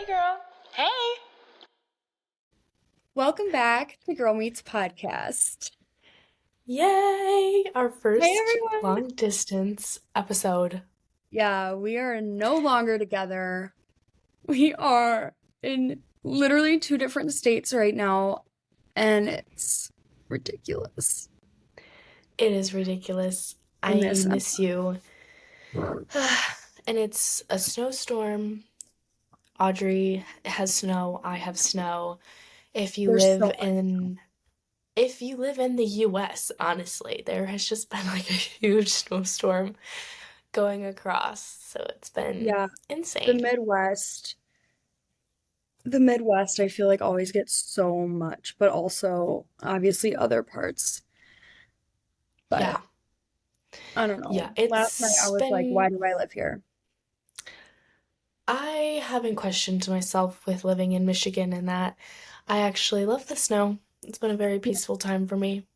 Hey, girl. Hey. Welcome back to Girl Meets Podcast. Yay! Our Hey first everyone! long distance episode. Yeah, we are no longer together. We are in literally two different states right now, and it's ridiculous. It is ridiculous. I I miss them. miss you. And it's a snowstorm. Audrey has snow. I have snow. If you There's live so much. in if you live in the US, honestly, there has just been like a huge snowstorm going across. So it's been Yeah, the insane. Midwest. The Midwest, I feel like always gets so much, but also obviously other parts. But Yeah. I don't Yeah, know. Last night I it's was like, why been do I live here? I haven't questioned myself with living in Michigan and that I actually love the snow. It's been a very peaceful time for me.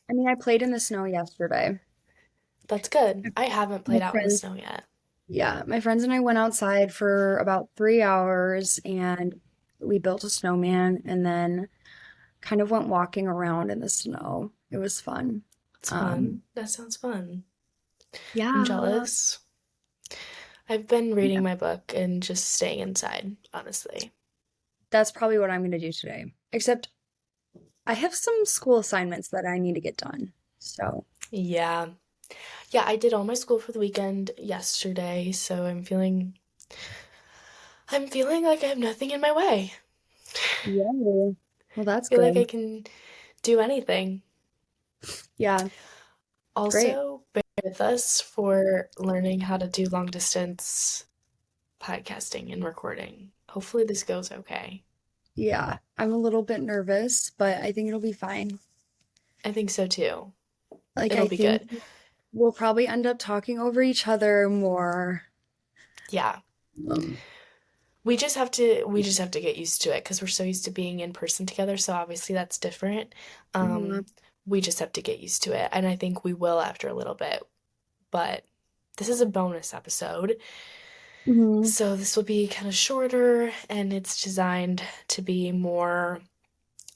I mean, I played in the snow yesterday. That's good. I haven't My played out in the friends, snow yet. yeah, my friends and I went outside for about 3 hours and we built a snowman and then kind of went walking around in the snow. It was fun. It's Um, fun. That sounds fun. I'm yeah, jealous. I've been reading yeah, my book and just staying inside, honestly. that's probably what I'm gonna do today. Except I have some school assignments that I need to get done. So, Yeah. Yeah, I did all my school for the weekend yesterday, so I'm feeling like I have nothing in my way. yeah. Well, that's Feel like I good. can do anything. Yeah, great. Also, bear with us for learning how to do long distance podcasting and recording. Hopefully, this goes okay. Yeah, I'm a little bit nervous, but I think it'll be fine. I think so too. Like, It'll I be think good. we'll probably end up talking over each other more. Yeah. Um, We just have to get used to it because we're so used to being in person together, so obviously that's different. yeah. Um, we just have to get used to it, and I think we will after a little bit. But this is a bonus episode, Mhm. so this will be kind of shorter, and it's designed to be more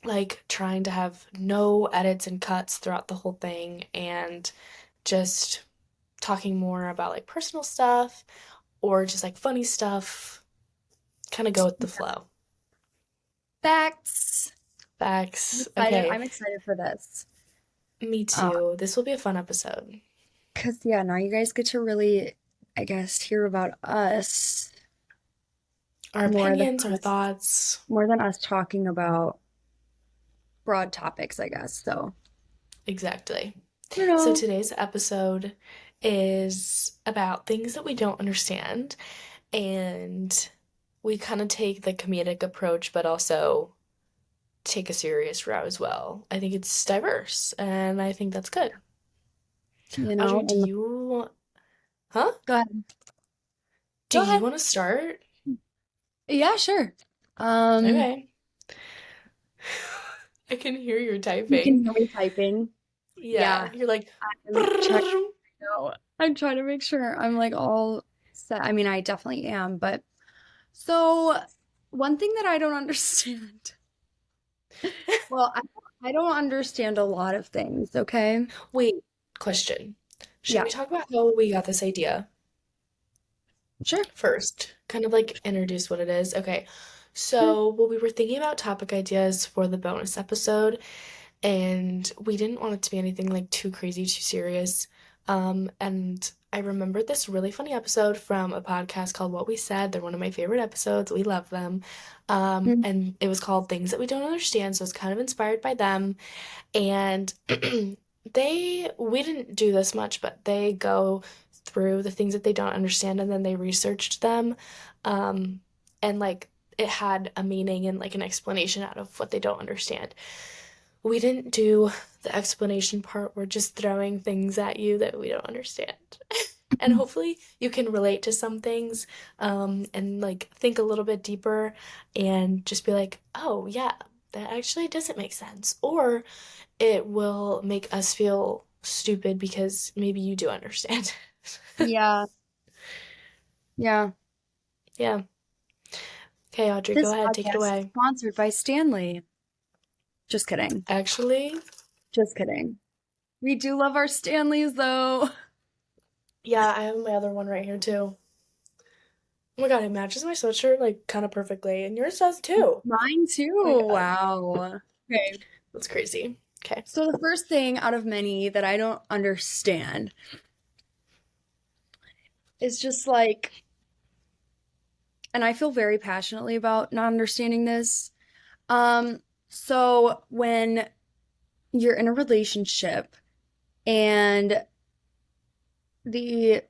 like trying to have no edits and cuts throughout the whole thing and just talking more about like personal stuff or just like funny stuff, kind of go with the flow. Facts. I'm Facts. excited. Okay, I'm excited for this. me too. This will be a fun episode. 'Cause yeah, now you guys get to really, I guess, hear about us Our more than opinions, our us, thoughts. more than us talking about broad topics, I guess. So, Exactly. you So know, today's episode is about things that we don't understand, and we kind of take the comedic approach, but also take a serious route as well. I think it's diverse, and I think that's good. Audrey, do and you, huh? go ahead. Do Go you ahead. want to start? Yeah, sure. Um, Okay. I can hear you you can typing. hear me typing. Yeah, Yeah, you're like, I'm check. No, I'm trying to make sure I'm like all set. I mean, I definitely am, but so one thing that I don't understand. Well, I don't understand a lot of things, okay? wait, question. Should Yeah, we talk about how we got this idea sure. first? Kind of like introduce what it is. Okay. Sure. So, well, we were thinking about topic ideas for the bonus episode, and we didn't want it to be anything like too crazy, too serious. And I remembered this really funny episode from a podcast called What We Said. They're one of my favorite episodes. We love them. Mm, And it was called Things That We Don't Understand, so it's kind of inspired by them. And we didn't do this much, but they go through the things that they don't understand and then they researched them. Um, and like it had a meaning and like an explanation out of what they don't understand. We didn't do the explanation part. We're just throwing things at you that we don't understand. And hopefully you can relate to some things and like think a little bit deeper and just be like, oh, yeah, that actually doesn't make sense. Or it will make us feel stupid because maybe you do understand. yeah, yeah. Yeah. Okay, Audrey, go This ahead, take it podcast is away. sponsored by Stanley. Just kidding. Actually, Just kidding. We do love our Stanleys though. yeah, I have my other one right here too. Oh my god, it matches my sweatshirt like kind of perfectly, and yours does too. Mine Oh my too. god, Wow. Okay. that's crazy. Okay. So the first thing out of many that I don't understand is just like, and I feel very passionately about not understanding this. Um, so when you're in a relationship and the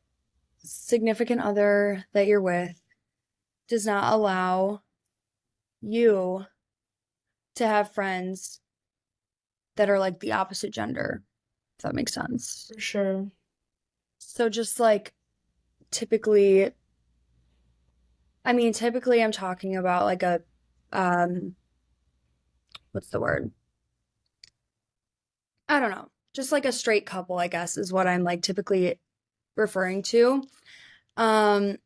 significant other that you're with does not allow you to have friends that are like the opposite gender, if that makes sense. For sure. So just like typically, I mean, typically I'm talking about like a, um, what's the word? I don't know. Just like a straight couple, I guess, is what I'm like typically referring to. Um,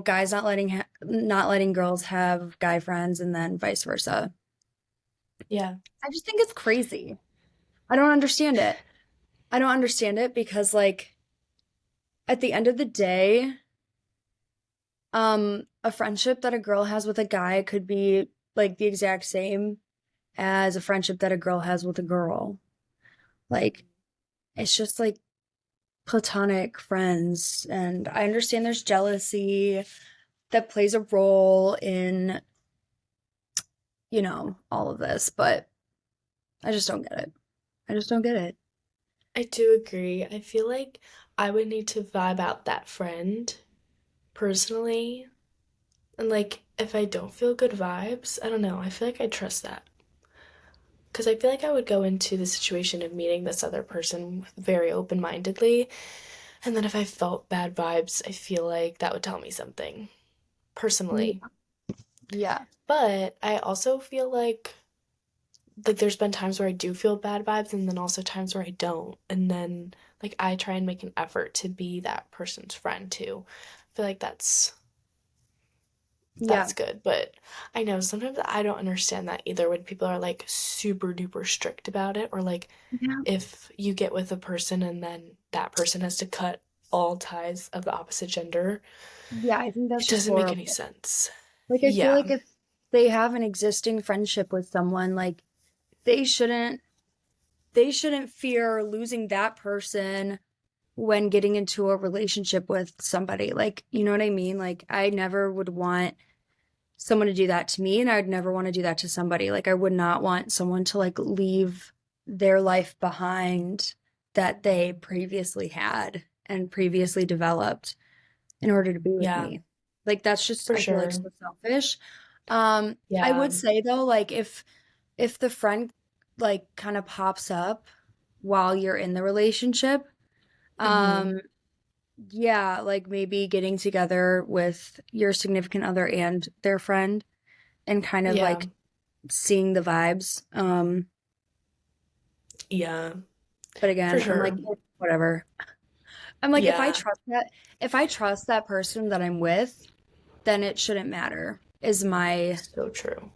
guys not letting girls have guy friends and then vice versa. Yeah. I just think it's crazy. I don't understand it. I don't understand it because like at the end of the day, a friendship that a girl has with a guy could be like the exact same as a friendship that a girl has with a girl. Like it's just like platonic friends, and I understand there's jealousy that plays a role in, all of this, but I just don't get it. I just don't get it. I do agree. I feel like I would need to vibe out that friend personally. And like, if I don't feel good vibes, I don't know. I feel like I trust that. Because I feel like I would go into the situation of meeting this other person very open mindedly. And then if I felt bad vibes, I feel like that would tell me something personally. Yeah. Yeah. But I also feel like there's been times where I do feel bad vibes and then also times where I don't. And then like I try and make an effort to be that person's friend too. I feel like that's Yeah. good, but I know sometimes I don't understand that either when people are like super duper strict about it, or like Yeah. if you get with a person and then that person has to cut all ties of the opposite gender, Yeah, I think it that's just doesn't make any horrible. sense. Like I feel Yeah. like if they have an existing friendship with someone, like they shouldn't they shouldn't fear losing that person when getting into a relationship with somebody. Like, you know what I mean? Like I never would want someone to do that to me, and I would never want to do that to somebody. Like I would not want someone to like leave their life behind that they previously had and previously developed in order to be with Yeah, me. Like that's just for I feel like sure. so selfish. I Yeah. would say though, like if the friend like kind of pops up while you're in the relationship, Mhm. um yeah, like maybe getting together with your significant other and their friend and kind of Yeah. like seeing the vibes. Yeah. But For again, I'm like, sure. whatever. I'm like, Yeah. if I trust that person that I'm with, then it shouldn't matter, So true.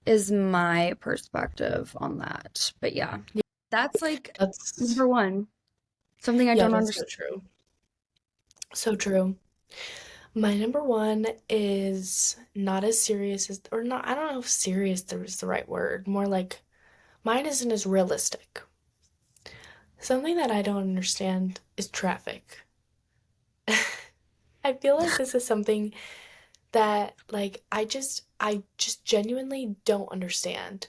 is my perspective on that. But yeah, Yeah, that's like that's number one. Something I yeah, don't that's so understand. true. So true. My number one is not as serious as, or not, I don't know if serious is the right word. More like mine isn't as realistic. Something that I don't understand is traffic. I feel like this is something that like I just genuinely don't understand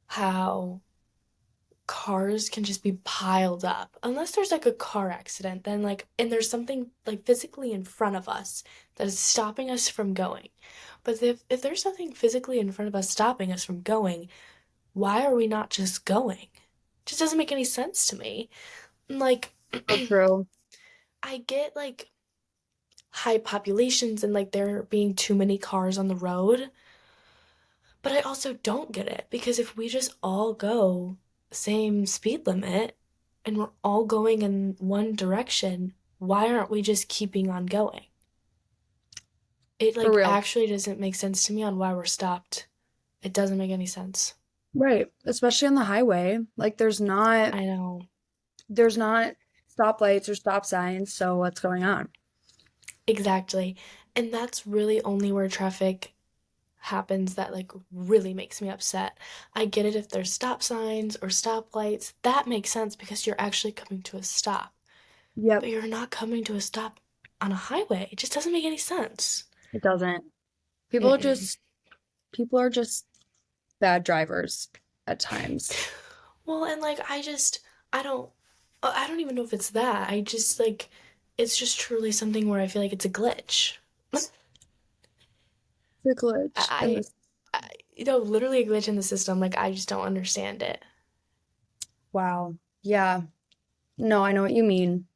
how cars can just be piled up unless there's like a car accident, then like and there's something like physically in front of us that is stopping us from going. But if there's something physically in front of us stopping us from going, why are we not just going? It just doesn't make any sense to me. And, like So true. I get like high populations and like there being too many cars on the road, but I also don't get it because if we just all go same speed limit and we're all going in one direction, why aren't we just keeping on going? It For like real. actually doesn't make sense to me on why we're stopped. It doesn't make any sense. Right. Especially on the highway. Like I know. there's not stoplights or stop signs, so what's going on? Exactly. And that's really only where traffic happens that like really makes me upset. I get it if there's stop signs or stoplights. That makes sense because you're actually coming to a stop. Yep, But you're not coming to a stop on a highway. It just doesn't make any sense. it doesn't. People are Mm-mm. just people are just bad drivers at times. Well, and like I don't even know if it's that. I just like it's just truly something where I feel like it's a glitch. The glitch in I, this. I literally a glitch in the system. Like I just don't understand it. Wow. Yeah. No, I know what you mean.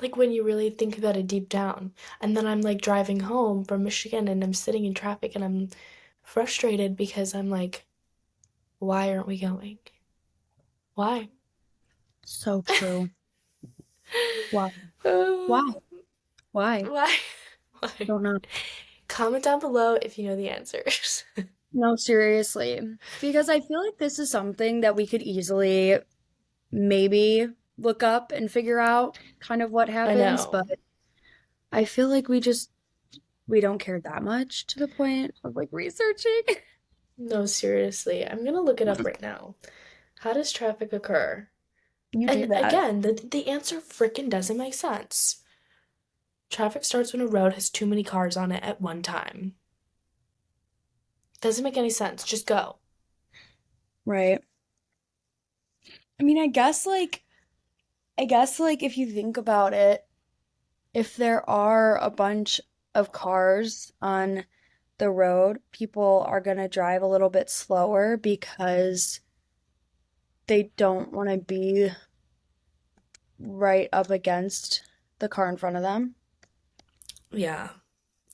Like when you really think about it deep down. And then I'm like driving home from Michigan and I'm sitting in traffic and I'm frustrated because I'm like, why aren't we going? Why? So true. Why? Why? Oh, Why? why? Why? Don't know. Comment down below if you know the answers. No, seriously. Because I feel like this is something that we could easily maybe look up and figure out kind of what I happens, know. but I feel like we don't care that much to the point of like researching. No, seriously. I'm gonna look it up right now. How does traffic occur? You do And that. again, the answer frickin' doesn't make sense. Traffic starts when a road has too many cars on it at one time. Doesn't make any sense. Just go. Right. I mean, I guess like if you think about it, if there are a bunch of cars on the road, people are going to drive a little bit slower because they don't want to be right up against the car in front of them. Yeah,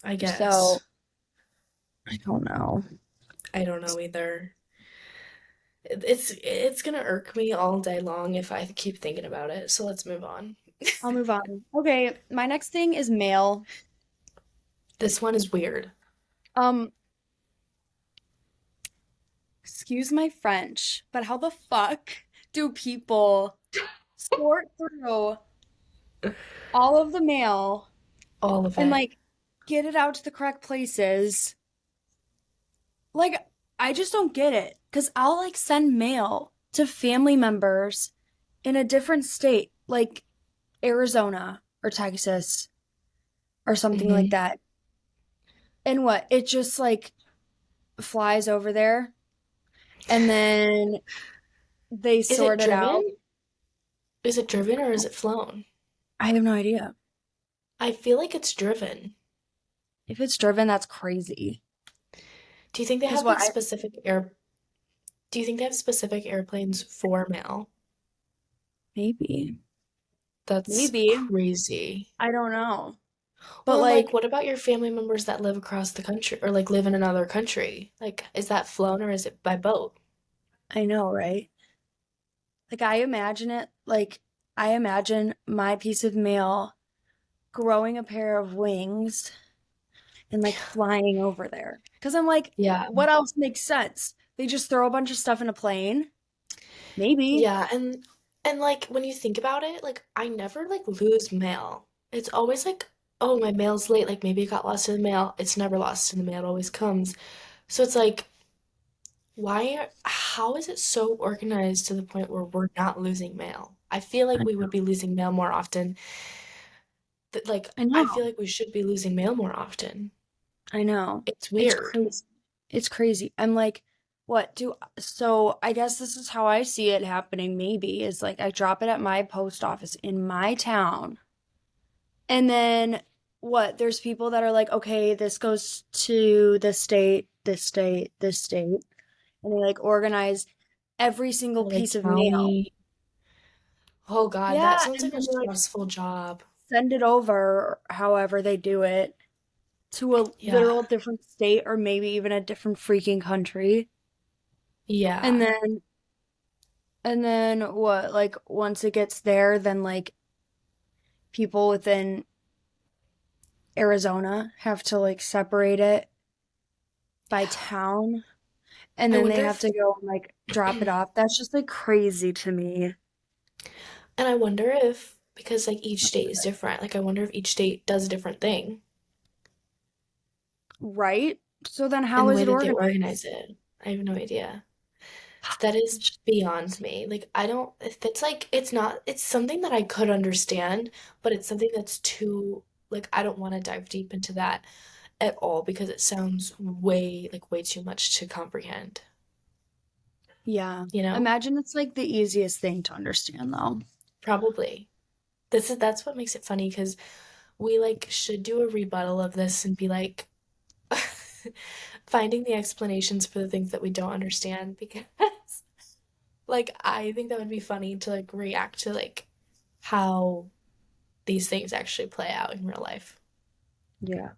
I So, guess. I don't know. I don't know either. It's gonna irk me all day long if I keep thinking about it. So let's move on. I'll move on. Okay, my next thing is mail. This one is weird. Um, excuse my French, but how the fuck do people sort through all of the mail All of and it. like get it out to the correct places? Like, I just don't get it. Because I'll like send mail to family members in a different state, like Arizona or Texas or something like Hmm. that. And what? It just like flies over there and then they Is it sort it out. driven? Is it driven or is it flown? I have no idea. I feel like it's driven. If it's driven, that's crazy. Do you think they Because have like what? I specific air Do you think they have specific airplanes for mail? maybe. That's Maybe. crazy. I don't know. But Well, and like, like, what about your family members that live across the country or like live in another country? Like, is that flown or is it by boat? I know, right? Like I imagine it like I imagine my piece of mail growing a pair of wings and like flying over there. Because I'm like, Yeah. what else makes sense? They just throw a bunch of stuff in a plane? Maybe. Yeah, and like when you think about it, like I never like lose mail. It's always like, oh, my mail's late, like maybe it got lost in the mail. It's never lost in the mail, it always comes. So it's like, how is it so organized to the point where we're not losing mail? I feel like I we know. would be losing mail more often. I I know. feel like we should be losing mail more often. I know. It's It's weird. crazy. It's crazy. I'm like, what do so I guess this is how I see it happening, maybe, is like I drop it at my post office in my town. And then what? There's people that are like, okay, this goes to this state, this state, this state. And they like organize every single Like piece of mail. county. Oh God, Yeah, that sounds and like a then they like stressful job. send it over however they do it to a Yeah. literal different state or maybe even a different freaking country. And Yeah. then what? Like once it gets there, then like people within Arizona have to like separate it by town and I then they wonder have if to go and like drop it off. That's just like crazy to me. and I wonder if because like each state is different. Like I wonder if each state does a different thing Right? So then in how the is way it that they organize organized? it. I have no idea. That is beyond me. Like I don't if it's like it's not it's something that I could understand, but it's something that's too like I don't want to dive deep into that at all because it sounds way too much to comprehend, Yeah. you know? Imagine it's like the easiest thing to understand though. Probably. That's what makes it funny because we like should do a rebuttal of this and be like finding the explanations for the things that we don't understand because like I think that would be funny to like react to like how these things actually play out in real life. Yeah.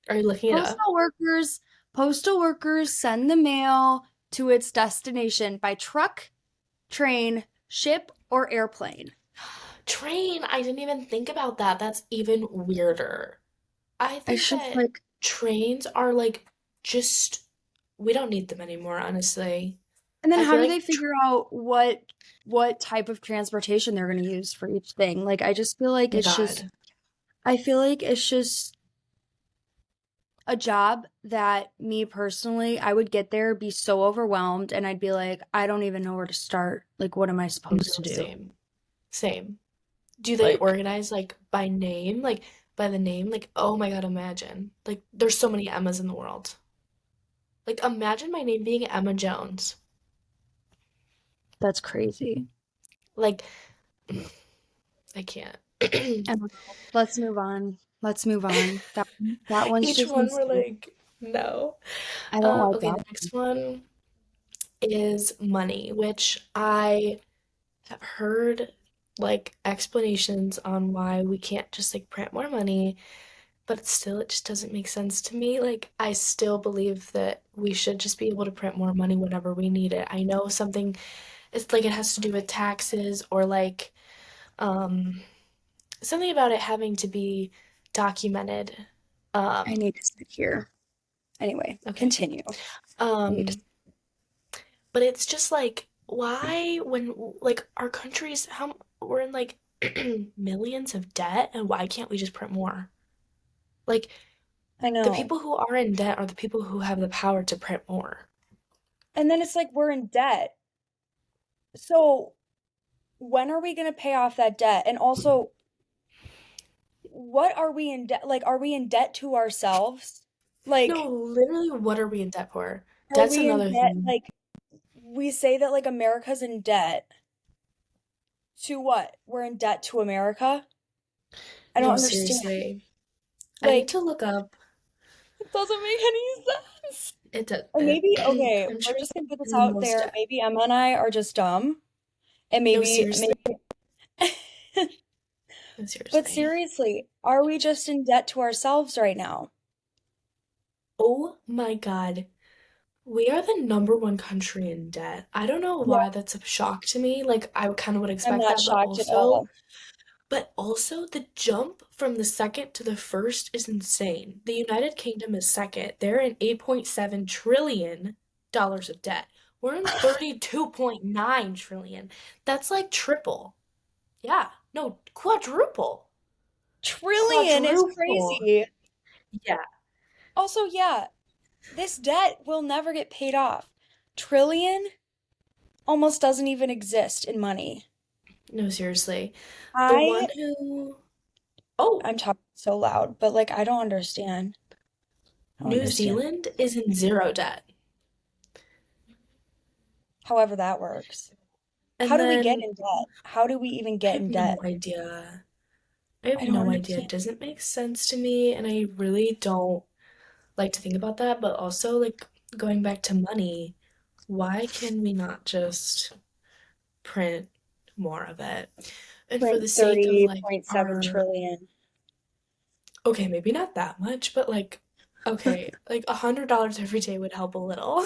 Are you looking it up? Postal workers, postal workers send the mail to its destination by truck, train, ship, or airplane. Train, I didn't even think about that. That's even weirder. I I think should that like, trains are like just we don't need them anymore, honestly. and then I how feel do they like figure out what type of transportation they're going to use for each thing? Like I just feel like my it's just God, I feel like it's just a job that me personally, I would get there, be so overwhelmed, and I'd be like, I don't even know where to start. Like, what am I supposed no, to do? same. Same. Do they Like, organize like by name? Like by the name? Like, oh my God, imagine. Like there's so many Emmas in the world. Like imagine my name being Emma Jones. that's crazy. Like I can't. And let's move on. Let's move on. That one's Each just one we're insane. like, no. I don't like Okay, that the next one. one is money, which I have heard like explanations on why we can't just like print more money, but still it just doesn't make sense to me. Like I still believe that we should just be able to print more money whenever we need it. I know something it's like it has to do with taxes or like um something about it having to be documented. I Um need to sit here. Anyway, okay. continue. I need to. Um but it's just like why when like our countries how we're in like millions of debt and why can't we just print more? Like I the know. people who are in debt are the people who have the power to print more. And then it's like we're in debt. So when are we going to pay off that debt? And also, what are we in debt? Like, are we in debt to ourselves? No, Like, literally, what are we in debt for? are That's we in another debt? thing. Like, we say that like America's in debt to what? We're in debt to America? I don't No, understand. seriously. I need Like, to look up. it doesn't make any sense. It, Or maybe, it okay, we're country just gonna put this in the out most there. debt. Maybe Emma and I are just dumb. And No, maybe, seriously. No, but seriously. seriously, are we just in debt to ourselves right now? Oh my God. We are the number one country in debt. I don't know Yeah, why that's a shock to me. Like, I kind of would I'm expect not that, shocked at all. but also the jump from the second to the first is insane. The United Kingdom is second. They're in 8.7 trillion dollars of debt. We're in 32.9 trillion. That's like triple. Yeah. No, quadruple. Trillion is Quadruple. crazy. Yeah. Also, yeah, this debt will never get paid off. Trillion almost doesn't even exist in money. No, seriously. The one I who, oh, I'm talking so loud, but like I don't understand. I don't New understand. Zealand is in zero debt. However that works. How And do we get then in debt? How do we even I get have in no debt? idea. I have I don't no idea. It understand. doesn't make sense to me, and I really don't like to think about that. But also, like, going back to money, why can we not just print more of it? And for the Print sake of like 30.7 our, trillion. okay, maybe not that much, but like, okay, like $100 every day would help a little.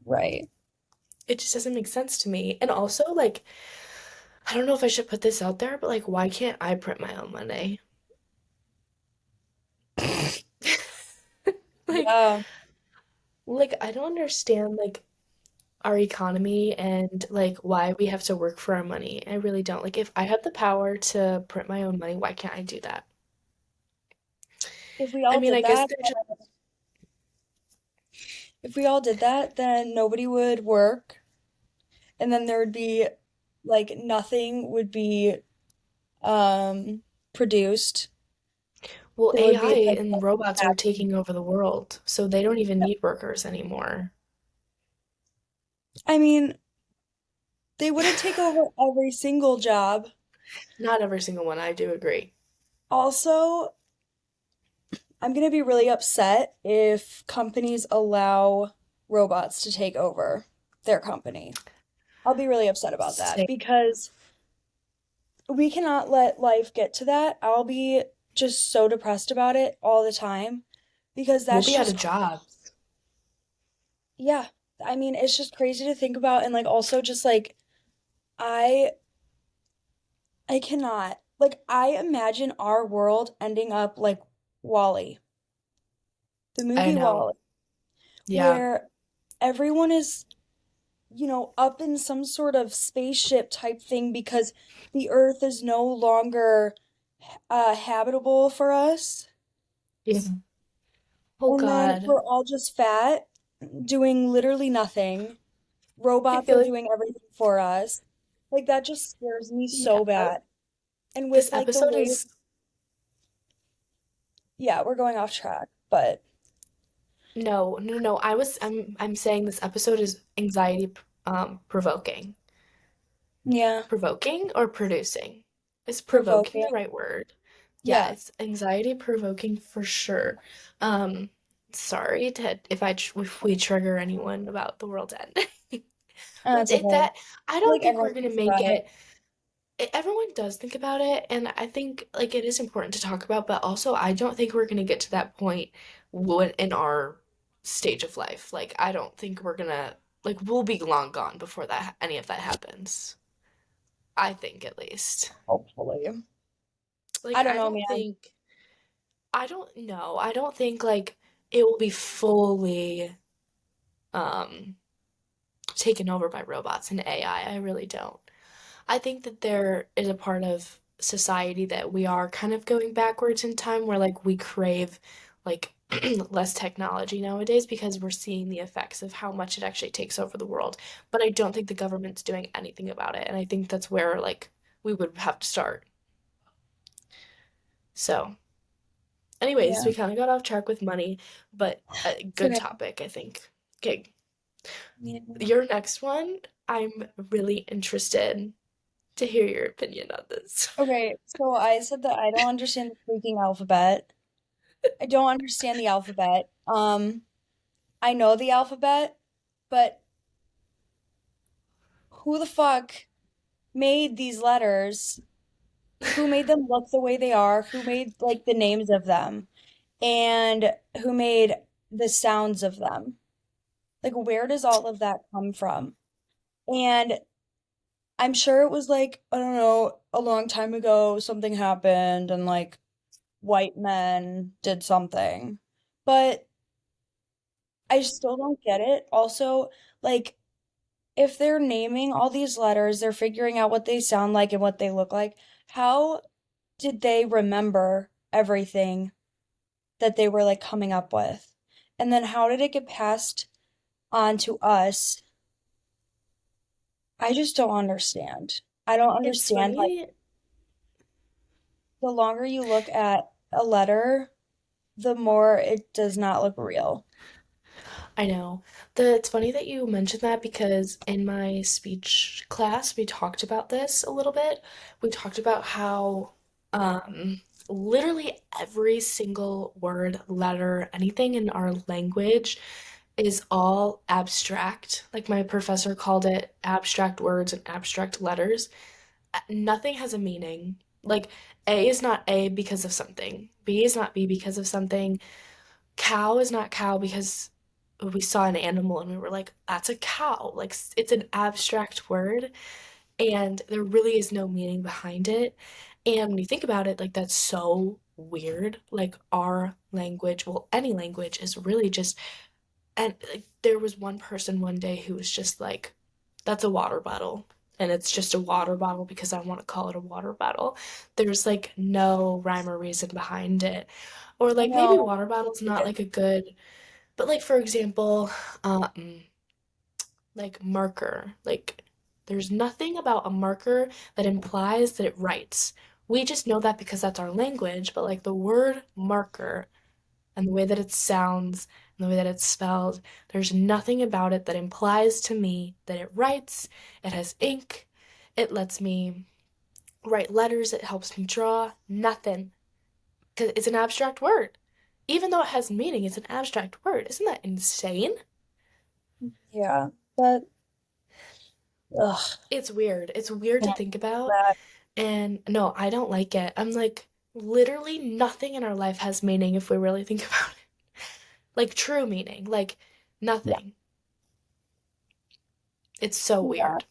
Right. It just doesn't make sense to me. And also, like, I don't know if I should put this out there, but like, why can't I print my own money? Yeah. Like, I don't understand, like, our economy and, like, why we have to work for our money. I really don't. Like, if I have the power to print my own money, why can't I do that? If we I all mean, I did guess that, they're just, then nobody would work, and then there would be like nothing would be produced. well, There would AI be like and nothing robots are happening. taking over the world, so they don't even need workers anymore. I mean, they wouldn't take over every single job. Not every single one, I do agree. Also, I'm gonna be really upset if companies allow robots to take over their company. I'll be really upset about that Same. because we cannot let life get to that. I'll be just so depressed about it all the time because We'll that's be out of just, jobs. yeah. I mean, it's just crazy to think about and like also just like I I cannot. Like I imagine our world ending up like Wall-E, the I movie know. Wall-E, Yeah. where everyone is, up in some sort of spaceship type thing because the Earth is no longer habitable for us. Yeah. Oh And then God. we're all just fat, doing literally nothing. I Robots feel are like doing everything for us. Like that just scares me yeah. so bad. And This with like the episode way, is yeah, we're going off track, but no, no, no. I'm saying this episode is anxiety provoking. yeah, Provoking or producing? Is provoking the provoking. right word? Yeah, Yeah, it's anxiety provoking for sure. Um, sorry to if we trigger anyone about the world end. But it's it okay. that I Like don't think we're everyone gonna thinks make about it. it. Everyone does think about it, and I think like it is important to talk about, but also I don't think we're gonna get to that point in our stage of life. Like I don't think we're gonna like we'll be long gone before that any of that happens. I think at least. Hopefully. Like I don't know, man. I don't know. I don't think like it will be fully um taken over by robots and AI. I really don't. I think that there is a part of society that we are kind of going backwards in time where like we crave like less technology nowadays because we're seeing the effects of how much it actually takes over the world. But I don't think the government's doing anything about it, and I think that's where like we would have to start. So, anyways, Yeah. we kind of got off track with money, but a It's good okay. topic, I think. Okay, Yeah. your next one, I'm really interested to hear your opinion on this. Okay, so I said that I don't understand the freaking alphabet. I don't understand the alphabet. I know the alphabet, but who the fuck made these letters? Who made them look the way they are? Who made like the names of them? And who made the sounds of them? Like, where does all of that come from? And I'm sure it was like, I don't know, a long time ago, something happened and like white men did something. But I still don't get it. Also, like, if they're naming all these letters, they're figuring out what they sound like and what they look like. How did they remember everything that they were like coming up with? And then how did it get passed on to us? I just don't understand. I don't It's understand. Like, funny. the longer you look at a letter, the more it does not look real. I know. It's funny that you mentioned that because in my speech class, we talked about this a little bit. We talked about how literally every single word, letter, anything in our language is all abstract. Like my professor called it abstract words and abstract letters. Nothing has a meaning. Like A is not A because of something. B is not B because of something. Cow is not cow because we saw an animal and we were like, that's a cow. Like it's an abstract word and there really is no meaning behind it. And when you think about it, like that's so weird. Like our language, well, any language is really just, and like, there was one person one day who was just like, that's a water bottle. And it's just a water bottle because I want to call it a water bottle. There's like no rhyme or reason behind it. Or I like maybe know. water bottle's not like a good, but like for example, like marker. Like there's nothing about a marker that implies that it writes. We just know that because that's our language, but like the word marker and the way that it sounds and the way that it's spelled, there's nothing about it that implies to me that it writes, it has ink, it lets me write letters, it helps me draw, nothing. Because it's an abstract word. Even though it has meaning, it's an abstract word. Isn't that insane? Yeah, but ugh, It's weird. It's weird to can't think do about. that. And no, I don't like it. I'm like, literally nothing in our life has meaning if we really think about it. Like true meaning. Like Yeah, nothing. It's so yeah, weird.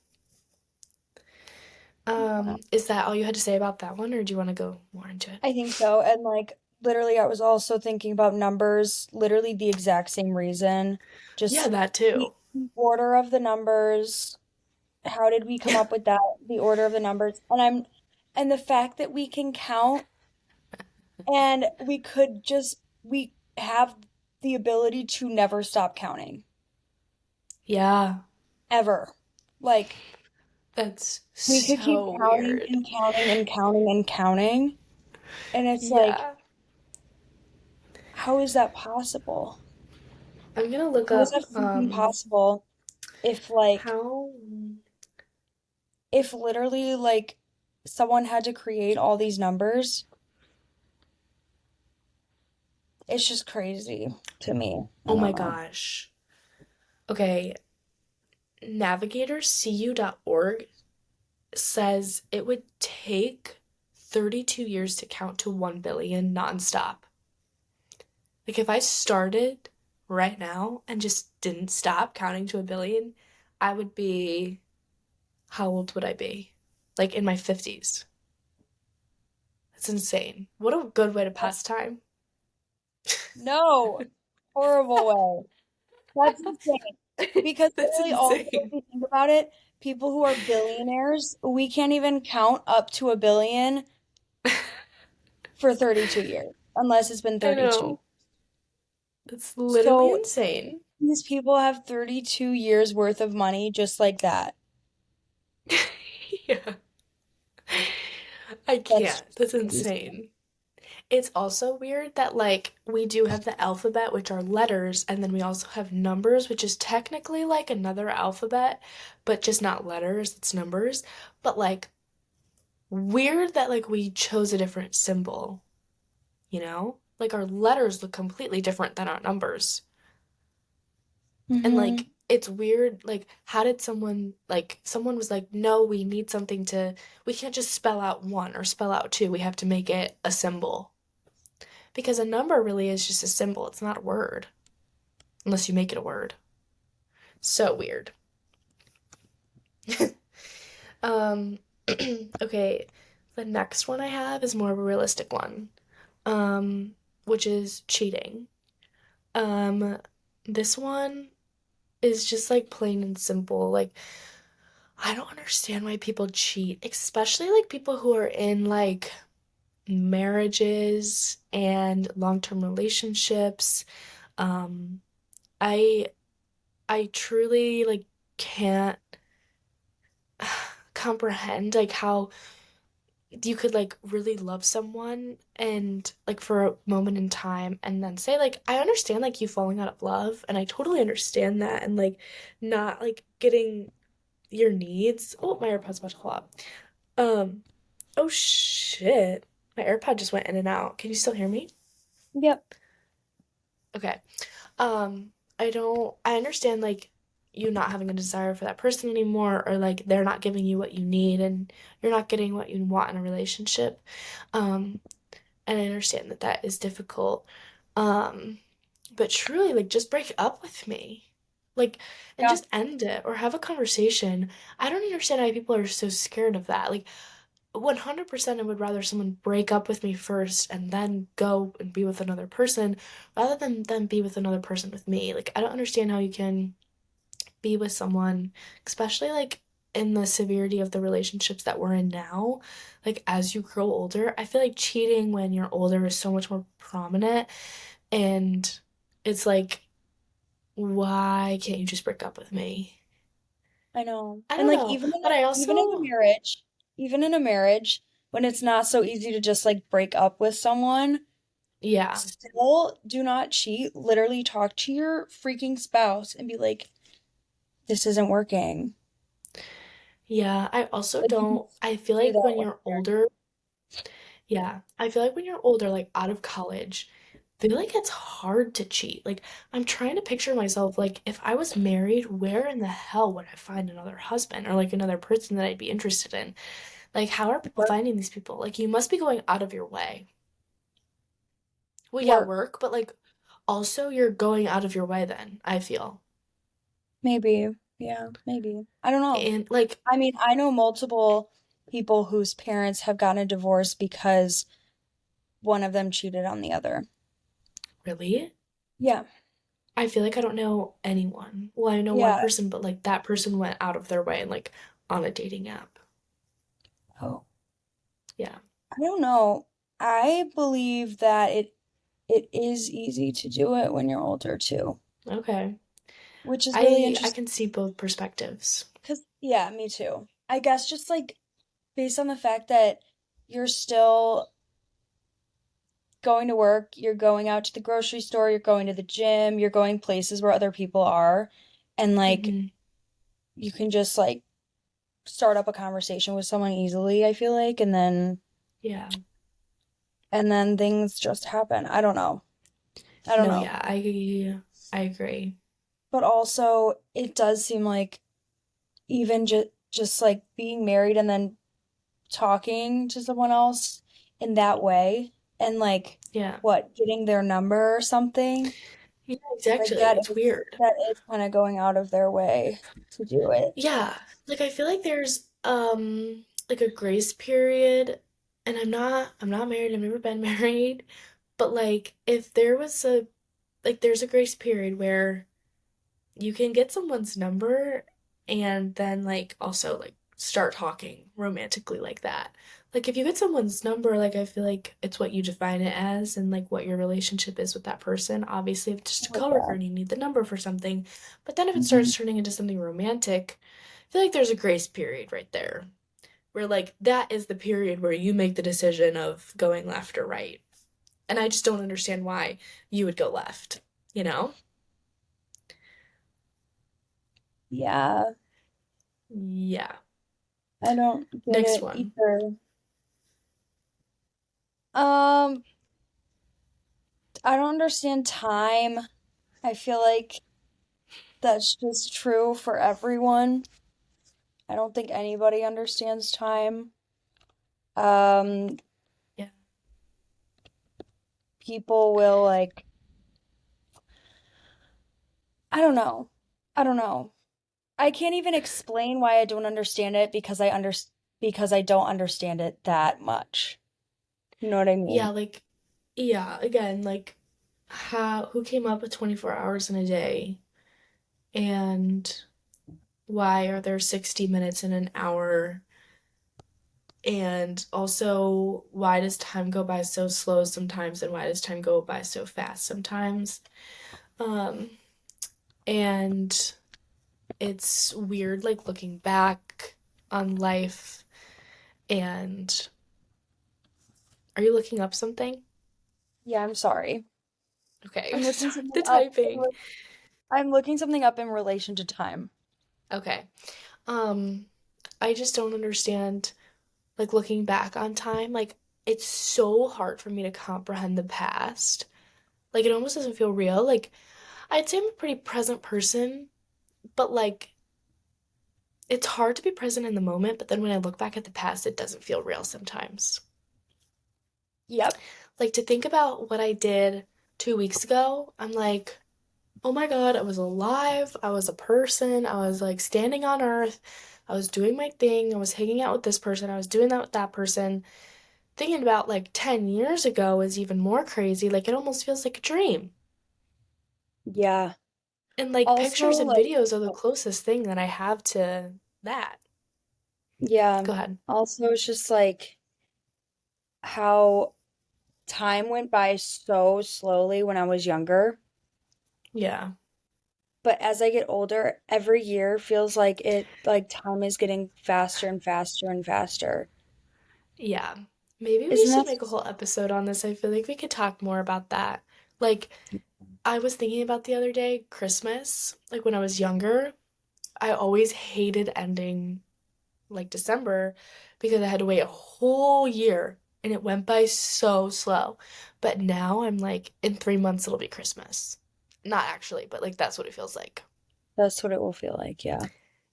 yeah. Is that all you had to say about that one, or do you want to go more into it? I think so. And like literally I was also thinking about numbers, literally the exact same reason. Yeah, Just that the too. order of the numbers. How did we come up with that? The order of the numbers. And the fact that we can count and we have the ability to never stop counting. Yeah, Ever. Like that's we could keep so counting weird. and counting and counting and counting. And it's like, Yeah. how is that possible? I'm gonna look How is up that freaking possible if like how if literally like someone had to create all these numbers? It's just crazy to me. I oh my don't know. gosh. Okay, navigatorcu.org says it would take 32 years to count to 1 billion nonstop. Like if I started right now and just didn't stop counting to a billion, I would be, how old would I be? Like in my 50s. That's insane. What a good way to pass time. No, horrible way. That's insane. Because That's literally also, if insane. you think about it, people who are billionaires, we can't even count up to a billion for 32 years, unless it's been I 32. know. It's literally So insane. these people have 32 years worth of money just like that. Yeah. I That's can't. just That's crazy. insane. It's also weird that, like, we do have the alphabet, which are letters, and then we also have numbers, which is technically like another alphabet, but just not letters, it's numbers. But, like, weird that, like, we chose a different symbol, you know? Like, our letters look completely different than our numbers. And, Mm-hmm. like, it's weird, like, how did someone, like, someone was like, no, we need something to, we can't just spell out one or spell out two, we have to make it a symbol. Because a number really is just a symbol, it's not a word, unless you make it a word. So weird. Um, okay, the next one I have is more of a realistic one, which is cheating. Um, this one is just like plain and simple. Like, I don't understand why people cheat, especially like people who are in like marriages and long-term relationships. Um, I I truly like can't comprehend like how you could like really love someone and like for a moment in time and then say like I understand like you falling out of love and I totally understand that and like not like getting your needs. Oh, my AirPod's about to fall out. Um, oh shit. My AirPod just went in and out. Can you still hear me? Yep. Okay. Um, I understand like you not having a desire for that person anymore or like they're not giving you what you need and you're not getting what you want in a relationship. Um, and I understand that that is difficult. Um, but truly like just break up with me. Like and Yeah. just end it or have a conversation. I don't understand why people are so scared of that. Like 100% I would rather someone break up with me first and then go and be with another person rather than them be with another person with me. Like, I don't understand how you can be with someone, especially like in the severity of the relationships that we're in now. Like, as you grow older, I feel like cheating when you're older is so much more prominent. And it's like, why can't you just break up with me? I know. I And don't like know. But I also, even in a marriage, when it's not so easy to just like break up with someone, yeah. still do not cheat. Literally talk to your freaking spouse and be like, this isn't working. Yeah, I also Like you can don't. I feel do like that when when you're you're older, yeah, I feel like when you're older, like out of college, I feel like it's hard to cheat. Like, I'm trying to picture myself, like, if I was married, where in the hell would I find another husband or like another person that I'd be interested in? Like, how are people work. finding these people? Like, you must be going out of your way. Well, yeah, Work. work, but like, also you're going out of your way then, I feel. Maybe. Yeah, maybe. I don't know. And like, I mean, I know multiple people whose parents have gotten a divorce because one of them cheated on the other. really? Yeah. I feel like I don't know anyone. Well, I know one Yeah. person, but like that person went out of their way and like on a dating app. Oh. Yeah. I don't know. I believe that it is easy to do it when you're older too, Okay. which is really I interesting can see both perspectives. because yeah, me too. I guess just like based on the fact that you're still going to work, you're going out to the grocery store, you're going to the gym, you're going places where other people are, and like Hmm. you can just like start up a conversation with someone easily, I feel like, Yeah. and then things just happen. I don't know. I don't No, know. yeah, I agree. But also it does seem like even just like being married and then talking to someone else in that way and like Yeah. what, getting their number or something, Yeah, like exactly. It's weird. that is kind of going out of their way to do it. Yeah. Like I feel like there's like a grace period and I'm not married. I've never been married, but like if there was a like there's a grace period where you can get someone's number and then like also like start talking romantically like that. Like if you get someone's number, like I feel like it's what you define it as and like what your relationship is with that person. Obviously, if it's just a Like coworker that. and you need the number for something, but then if it Mhm. starts turning into something romantic, I feel like there's a grace period right there. Where like that is the period where you make the decision of going left or right. And I just don't understand why you would go left, you know? Yeah, Yeah. I don't get Next it one. either. Um, I don't understand time. I feel like that's just true for everyone. I don't think anybody understands time. Um, Yeah. people will like, I don't know. I don't know. I can't even explain why I don't understand it because I don't understand it that much. You know what I Yeah, mean? like yeah, again, like how who came up with 24 hours in a day and why are there 60 minutes in an hour? And also, why does time go by so slow sometimes and why does time go by so fast sometimes? Um, and it's weird like looking back on life and are you looking up something? Yeah, I'm sorry. Okay, I'm looking sorry, something the up. typing. I'm looking something up in relation to time. Okay. Um, I just don't understand, like, looking back on time, like, it's so hard for me to comprehend the past. Like, it almost doesn't feel real. Like, I'd say I'm a pretty present person, but, like, it's hard to be present in the moment, but then when I look back at the past, it doesn't feel real sometimes. Yep. Like, to think about what I did 2 weeks ago, I'm like, oh my God, I was alive. I was a person. I was, like, standing on earth. I was doing my thing, I was hanging out with this person, I was doing that with that person. Thinking about like 10 years ago is even more crazy. Like it almost feels like a dream. Yeah. And like Also, pictures and like, videos are the oh, closest thing that I have to that. yeah. Go ahead. Also, it's just like how time went by so slowly when I was younger. Yeah. But as I get older, every year feels like time is getting faster and faster and faster. Yeah. Maybe we Isn't should that make a whole episode on this. I feel like we could talk more about that. Like, I was thinking about the other day, Christmas, like when I was younger, I always hated ending like December because I had to wait a whole year and it went by so slow. But now I'm like, in 3 months it'll be Christmas. Not actually, but like that's what it feels like. that's what it will feel like, yeah.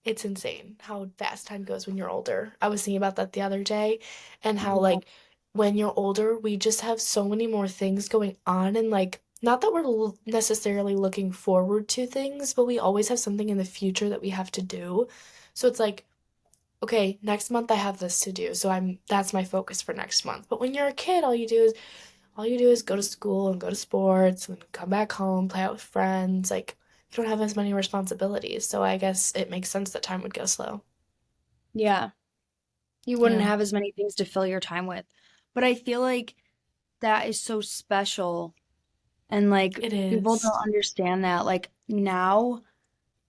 It's insane how fast time goes when you're older. I was thinking about that the other day and how Yeah. like when you're older, we just have so many more things going on and like not that we're necessarily looking forward to things, but we always have something in the future that we have to do. So it's like, okay, next month I have this to do. So I'm that's my focus for next month. But when you're a kid, all you do is go to school and go to sports and come back home, play out with friends. Like you don't have as many responsibilities. So I guess it makes sense that time would go slow. Yeah. You wouldn't Yeah, have as many things to fill your time with. But I feel like that is so special and like it people is. don't understand that. Like now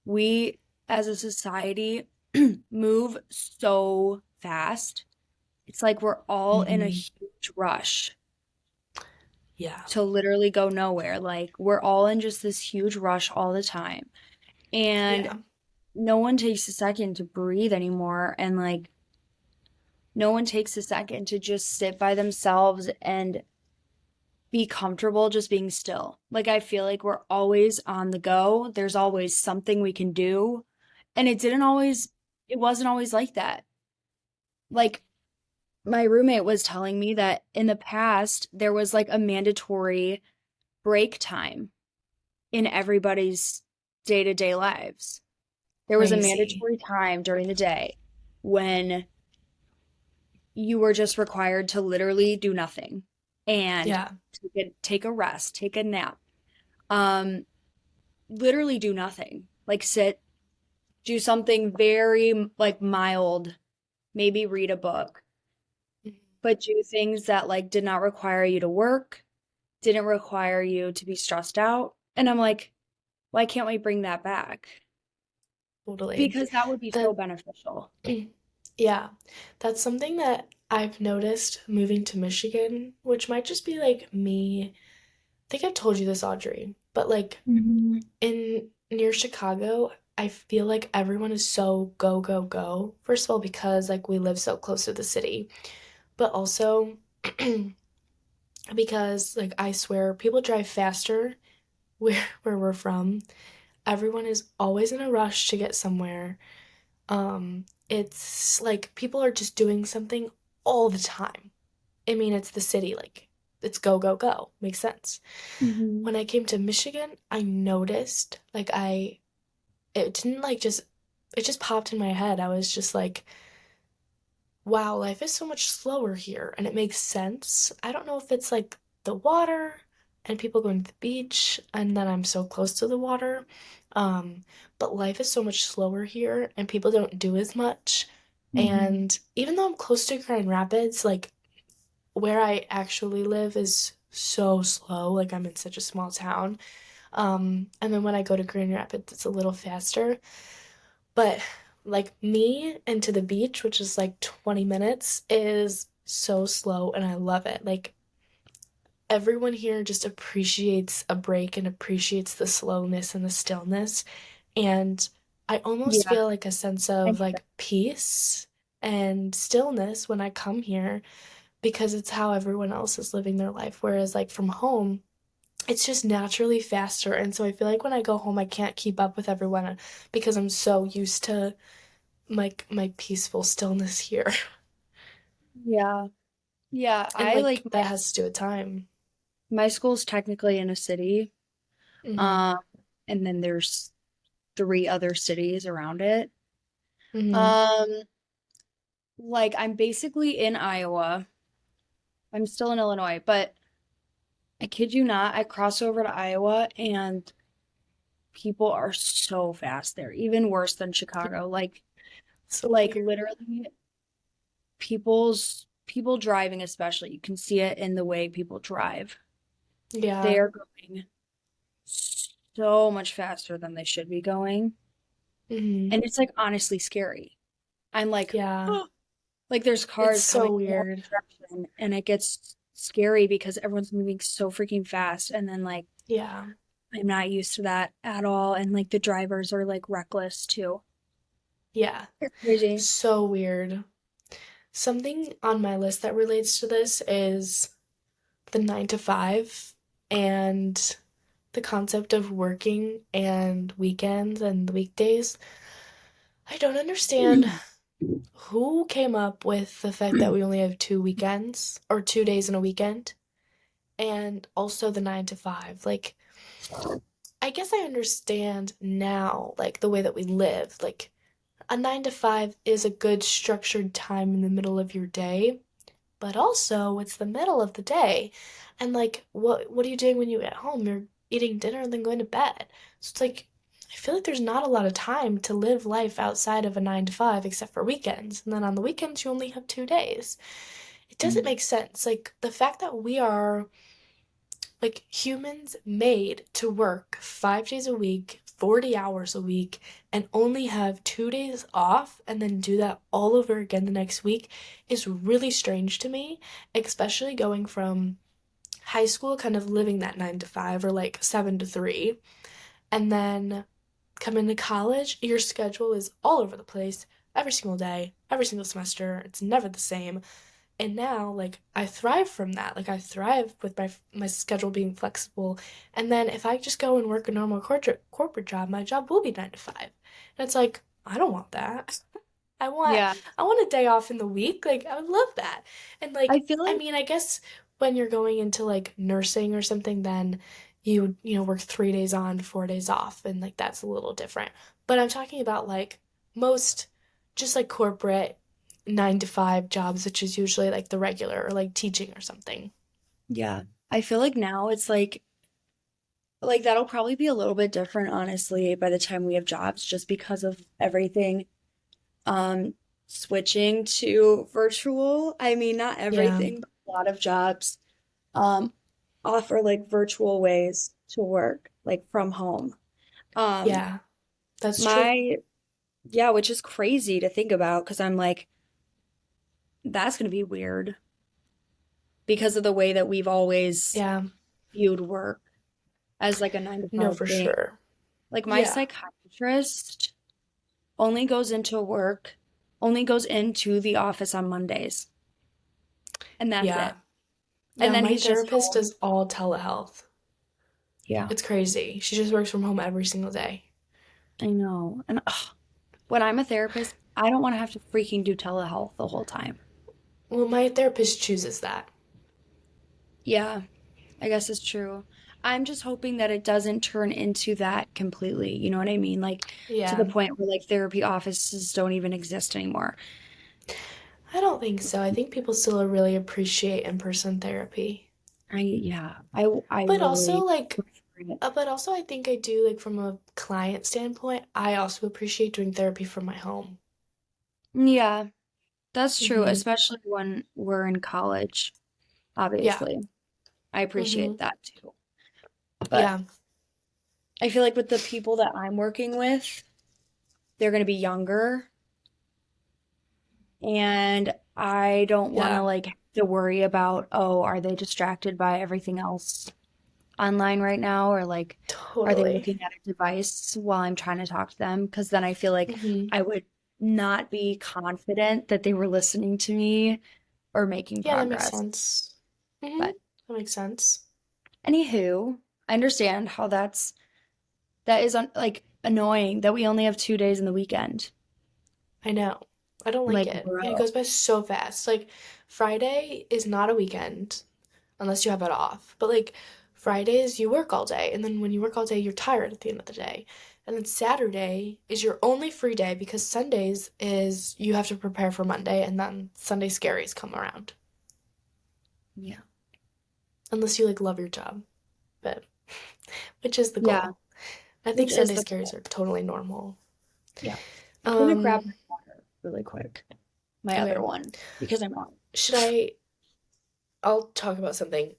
we as a society move so fast. It's like we're all in a Hmm. huge rush Yeah. to literally go nowhere. Like we're all in just this huge rush all the time. And Yeah. no one takes a second to breathe anymore. And like no one takes a second to just sit by themselves and be comfortable just being still. Like I feel like we're always on the go. There's always something we can do. And it wasn't always like that. Like my roommate was telling me that in the past there was like a mandatory break time in everybody's day-to-day lives. There was a Crazy. mandatory time during the day when you were just required to literally do nothing and Yeah. take a rest, take a nap. Um, literally do nothing. Like sit, do something very like mild, maybe read a book, but do things that like did not require you to work, didn't require you to be stressed out. And I'm like, why can't we bring that back? Totally. Because that would be so That beneficial. yeah. That's something that I've noticed moving to Michigan, which might just be like me. I think I've told you this, Audrey, but like Mhm. in near Chicago, I feel like everyone is so go, go, go. First of all, because like we live so close to the city, but also because like I swear people drive faster where we're from. Everyone is always in a rush to get somewhere. It's like people are just doing something all the time. I mean, it's the city, like it's go, go, go. Makes sense. Mhm. When I came to Michigan, I noticed like it didn't like just it just popped in my head. I was just like, wow, life is so much slower here and it makes sense. I don't know if it's like the water and people going to the beach and then I'm so close to the water. Um, but life is so much slower here and people don't do as much. Mhm. And even though I'm close to Grand Rapids, like where I actually live is so slow. Like I'm in such a small town. And then when I go to Grand Rapids, it's a little faster. But like me and to the beach, which is like 20 minutes, is so slow and I love it. Like everyone here just appreciates a break and appreciates the slowness and the stillness. And I almost Yeah, feel like a sense I of get that. like peace and stillness when I come here because it's how everyone else is living their life. Whereas like from home, it's just naturally faster. And so I feel like when I go home, I can't keep up with everyone because I'm so used to my peaceful stillness here. Yeah. Yeah, And I like like that has to do with time. my school's technically in a city. Hmm. Um, and then there's three other cities around it. Mhm. Um, like I'm basically in Iowa. I'm still in Illinois, but I kid you not, I cross over to Iowa and people are so fast there, even worse than Chicago. So Like weird. literally people driving especially, you can see it in the way people drive. Yeah. They're going so much faster than they should be going. Mhm. And it's like honestly scary. I'm like, Yeah. oh, like there's It's cars coming so from one weird. direction and it gets scary because everyone's moving so freaking fast. And then like Yeah. I'm not used to that at all. And like the drivers are like reckless too. Yeah. It's crazy. So weird. Something on my list that relates to this is the 9 to 5 and the concept of working and weekends and the weekdays. I don't understand who came up with the fact that we only have 2 weekends or 2 days in a weekend and also the 9 to 5. Like, I guess I understand now, like, the way that we live. Like, a 9 to 5 is a good structured time in the middle of your day, but also it's the middle of the day. And like what are you doing when you get home? You're eating dinner and then going to bed. So it's like I feel like there's not a lot of time to live life outside of a 9 to 5 except for weekends. And then on the weekends you only have 2 days. It doesn't make sense. Like the fact that we are like humans made to work 5 days a week, 40 hours a week, and only have 2 days off and then do that all over again the next week is really strange to me, especially going from high school, kind of living that 9 to 5 or like 7 to 3, and then coming to college, your schedule is all over the place every single day, every single semester. It's never the same. And now like I thrive from that. Like I thrive with my schedule being flexible. And then if I just go and work a normal corporate job, my job will be 9 to 5. And it's like I don't want that. I want Yeah. I want a day off in the week. Like I would love that. And I like feel I like, mean, I guess when you're going into like nursing or something, then you work 3 days on, 4 days off, and like that's a little different. But I'm talking about like most just like corporate 9 to 5 jobs, which is usually like the regular or like teaching or something. yeah, I feel like now it's like that'll probably be a little bit different, honestly, by the time we have jobs, just because of everything um switching to virtual. I mean, not Yeah. everything, but a lot of jobs um offer like virtual ways to work, like from home. Um, Yeah. That's true. my yeah, which is crazy to think about because I'm like, that's gonna be weird because of the way that we've always Yeah. viewed work as like a nine to No, five for thing. sure. Like my Yeah. psychiatrist only goes into work, only goes into the office on Mondays, and that's Yeah. it. And Yeah, then my he's just therapist home. does all telehealth. Yeah, It's crazy. She just works from home every single day. I know. And ugh, when I'm a therapist, I don't want to have to freaking do telehealth the whole time. Well, my therapist chooses that. Yeah, I guess it's true. I'm just hoping that it doesn't turn into that completely. You know what I mean? Like to the Yeah. point where like therapy offices don't even exist anymore. I don't think so. I think people still really appreciate in-person therapy. I But also really like prefer it. but also I think I do like from a client standpoint, I also appreciate doing therapy from my home. Yeah, that's true, Mhm. especially when we're in college, Yeah. obviously. I appreciate Mhm. that too. But Yeah. I feel like with the people that I'm working with, they're going to be younger and I don't want to Yeah. like have to worry about, oh, are they distracted by everything else online right now or like are they Totally. looking at a device while I'm trying to talk to them? Because then I feel like Mhm. I would not be confident that they were listening to me or making Yeah, that makes progress. sense. Mhm. But That makes sense. anywho, I understand how that is like annoying that we only have 2 days in the weekend. I know. I don't like Like, it. And it bro. goes by so fast. Like Friday is not a weekend unless you have it off. But like Fridays, you work all day. And then when you work all day, you're tired at the end of the day. And then Saturday is your only free day because Sundays is you have to prepare for Monday and then Sunday scaries come around. Yeah. Unless you like love your job, but which is the Yeah, goal. I think which is Sunday the scaries are totally normal. yeah. I'm gonna grab Um, my water really quick. My other okay. one because I'm on. Should I'll talk about something.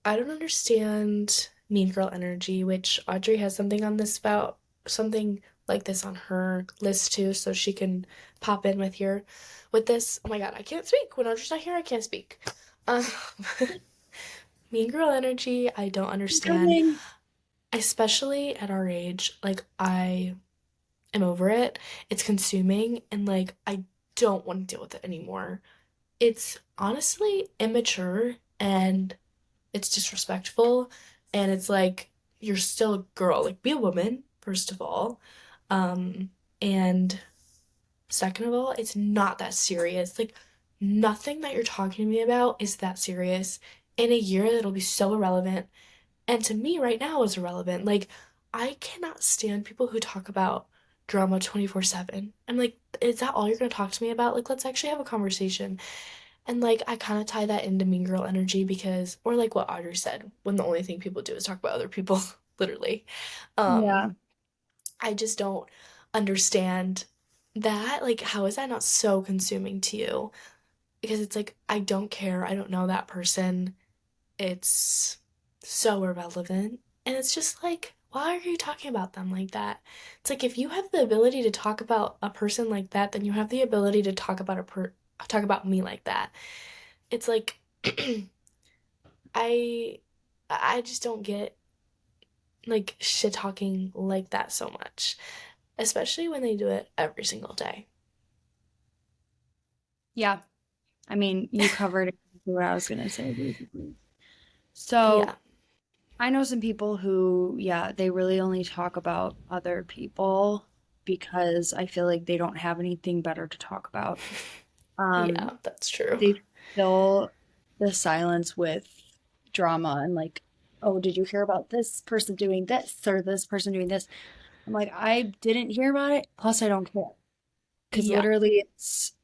I don't understand Mean Girl energy, which Audrey has something on this about something like this on her list too, so she can pop in with this. Oh my god, I can't speak. When Audrey's not here, I can't speak. Um, mean Girl energy, I don't understand, Coming. especially at our age. Like I am over it. It's consuming and like I don't want to deal with it anymore. It's honestly immature and it's disrespectful and it's like you're still a girl, like be a woman first of all, and second of all it's not that serious, like nothing that you're talking to me about is that serious. In a year it'll be so irrelevant, and to me right now is irrelevant. Like I cannot stand people who talk about drama 24/7. I'm like, is that all you're going to talk to me about? Like let's actually have a conversation. And like I kind of tie that into mean girl energy because or like what Audrey said, when the only thing people do is talk about other people, literally. Um Yeah. I just don't understand that. Like how is that not so consuming to you? Because it's like I don't care. I don't know that person. It's so irrelevant. And it's just like why are you talking about them like that? It's like if you have the ability to talk about a person like that, then you have the ability to talk about me like that. It's like I I just don't get like shit talking like that so much, especially when they do it every single day. Yeah. I mean, you covered exactly what I was gonna say, basically. So Yeah. I know some people who, yeah, they really only talk about other people because I feel like they don't have anything better to talk about. Um, Yeah, that's true. they fill the silence with drama and like, oh, did you hear about this person doing this or this person doing this? I'm like, I didn't hear about it. Plus, I don't care because Yeah. literally,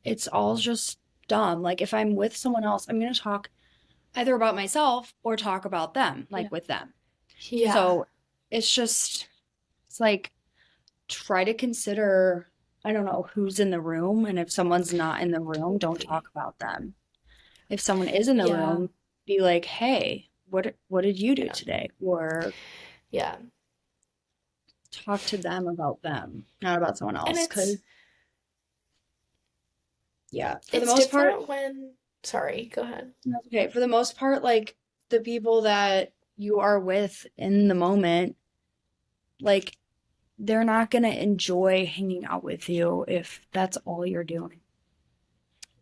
it's all just dumb. Like, if I'm with someone else, I'm gonna talk either about myself or talk about them, Yeah. like with them. Yeah. So it's just, it's like, try to consider, I don't know, who's in the room. And if someone's not in the room, don't Totally. talk about them. If someone is in the Yeah. room, be like, hey, what did you do Yeah. today? Or Yeah. talk to them about them, not about someone And else. Because, yeah, for the it's most part, different when sorry, go ahead. that's okay. For the most part, like the people that you are with in the moment, like they're not going to enjoy hanging out with you if that's all you're doing.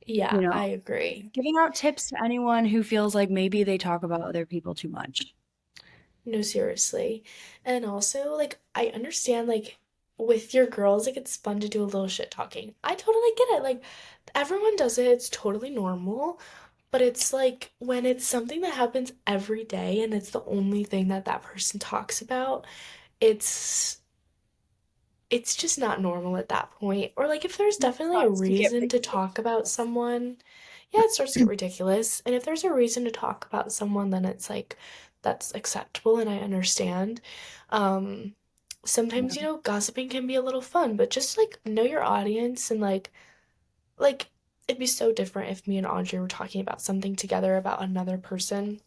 Yeah, You know, I agree. giving out tips to anyone who feels like maybe they talk about other people too much. No, seriously. And also, like, I understand, like, with your girls, like, it's fun to do a little shit talking. I totally get it. Like, everyone does it, it's totally normal. But it's like when it's something that happens every day and it's the only thing that that person talks about, it's it's just not normal at that point. Or like if there's It definitely a starts to get reason to talk about ridiculous. someone, yeah, it starts to get ridiculous. And if there's a reason to talk about someone, then it's like that's acceptable and I understand. Um, Yeah. sometimes, gossiping can be a little fun, but just like know your audience and like it'd be so different if me and Audrey were talking about something together about another person